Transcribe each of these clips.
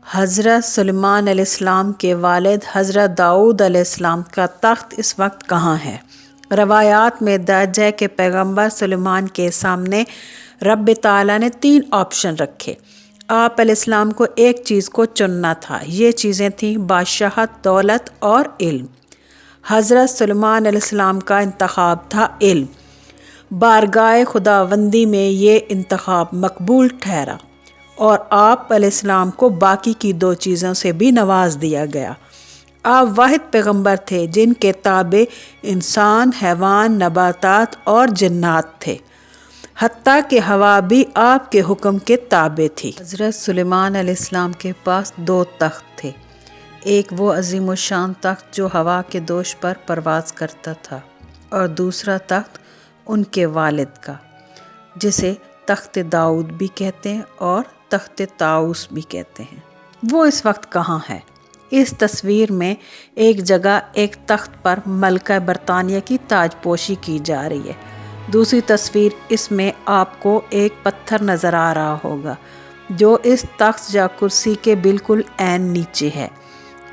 حضرت سلیمان علیہ السلام کے والد حضرت داؤد علیہ السلام کا تخت اس وقت کہاں ہے؟ روایات میں درج ہے کہ پیغمبر سلیمان کے سامنے رب تعالیٰ نے 3 آپشن رکھے۔ آپ علیہ السلام کو ایک چیز کو چننا تھا۔ یہ چیزیں تھیں بادشاہت، دولت اور علم۔ حضرت سلیمان علیہ السلام کا انتخاب تھا علم۔ بارگاہ خداوندی میں یہ انتخاب مقبول ٹھہرا اور آپ علیہ السلام کو باقی کی 2 چیزوں سے بھی نواز دیا گیا۔ آپ واحد پیغمبر تھے جن کے تابع انسان، حیوان، نباتات اور جنات تھے، حتیٰ کہ ہوا بھی آپ کے حکم کے تابع تھی۔ حضرت سلیمان علیہ السلام کے پاس 2 تخت تھے۔ ایک وہ عظیم الشان تخت جو ہوا کے دوش پر پرواز کرتا تھا، اور دوسرا تخت ان کے والد کا، جسے تخت داؤد بھی کہتے ہیں اور تخت طاؤس بھی کہتے ہیں۔ وہ اس وقت کہاں ہے؟ اس تصویر میں ایک جگہ ایک تخت پر ملکہ برطانیہ کی تاج پوشی کی جا رہی ہے۔ دوسری تصویر اس میں آپ کو ایک پتھر نظر آ رہا ہوگا جو اس تخت یا کرسی کے بالکل عین نیچے ہے۔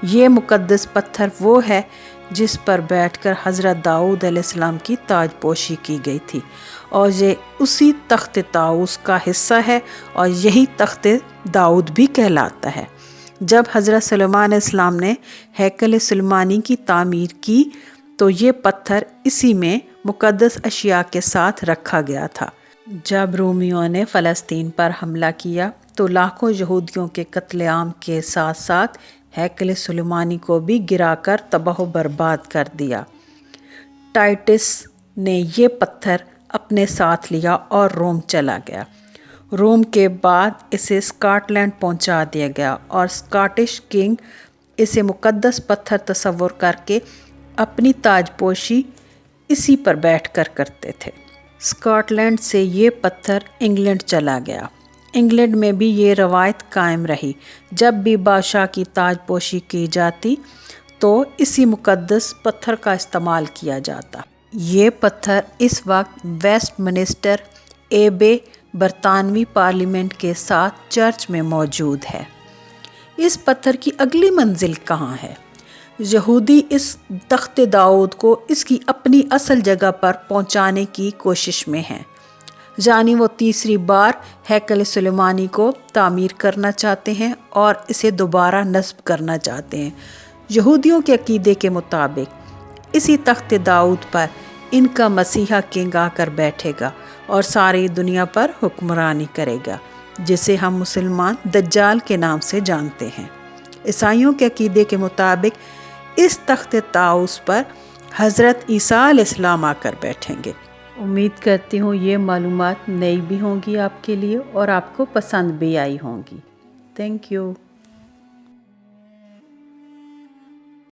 یہ مقدس پتھر وہ ہے جس پر بیٹھ کر حضرت داؤد علیہ السلام کی تاج پوشی کی گئی تھی، اور یہ اسی تخت طاؤس کا حصہ ہے، اور یہی تخت داؤد بھی کہلاتا ہے۔ جب حضرت سلیمان علیہ السلام نے ہیکل سلیمانی کی تعمیر کی تو یہ پتھر اسی میں مقدس اشیاء کے ساتھ رکھا گیا تھا۔ جب رومیوں نے فلسطین پر حملہ کیا تو لاکھوں یہودیوں کے قتل عام کے ساتھ ساتھ ہیکل سلیمانی کو بھی گرا کر تباہ و برباد کر دیا۔ ٹائٹس نے یہ پتھر اپنے ساتھ لیا اور روم چلا گیا۔ روم کے بعد اسے اسکاٹ لینڈ پہنچا دیا گیا، اور اسکاٹش کنگ اسے مقدس پتھر تصور کر کے اپنی تاج پوشی اسی پر بیٹھ کر کرتے تھے۔ اسکاٹ لینڈ سے یہ پتھر انگلینڈ چلا گیا۔ انگلینڈ میں بھی یہ روایت قائم رہی، جب بھی بادشاہ کی تاج پوشی کی جاتی تو اسی مقدس پتھر کا استعمال کیا جاتا۔ یہ پتھر اس وقت ویسٹ منسٹر ایبے برطانوی پارلیمنٹ کے ساتھ چرچ میں موجود ہے۔ اس پتھر کی اگلی منزل کہاں ہے؟ یہودی اس تخت داؤد کو اس کی اپنی اصل جگہ پر پہنچانے کی کوشش میں ہیں، یعنی وہ تیسری بار ہیکل سلیمانی کو تعمیر کرنا چاہتے ہیں اور اسے دوبارہ نصب کرنا چاہتے ہیں۔ یہودیوں کے عقیدے کے مطابق اسی تخت داؤد پر ان کا مسیحا کنگ آ کر بیٹھے گا اور ساری دنیا پر حکمرانی کرے گا، جسے ہم مسلمان دجال کے نام سے جانتے ہیں۔ عیسائیوں کے عقیدے کے مطابق اس تخت طاؤس پر حضرت عیسیٰ علیہ السلام آ کر بیٹھیں گے۔ امید کرتی ہوں یہ معلومات نئی بھی ہوں گی آپ کے لیے اور آپ کو پسند بھی آئی ہوں گی۔ Thank you.